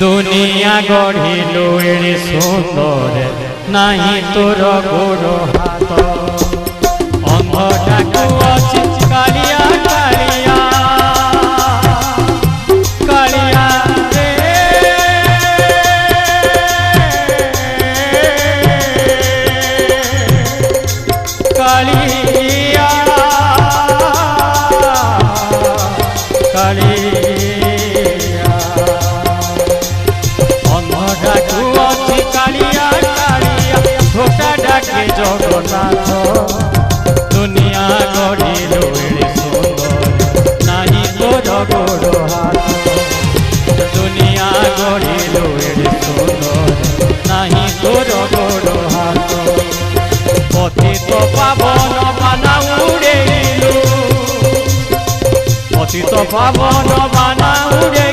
दुनिया गढ़िलु एड़े सुंदर नहीं तोर गोड़ हाथ अंधटाकू अछि कालिया कालिया कालिया रे कालिया कालिया अंधटाकू अछि कालिया कालिया छोटा डाके जगन्नाथ दुनिया गढ़िलु एड़े सुंदर नहीं तोर गोड़ हाथ दुनिया गढ़िलु एड़े सुंदर नहीं तोर गोड़ हाथ पतित पावन बाना उड़ेलु पतित पावन बाना उड़े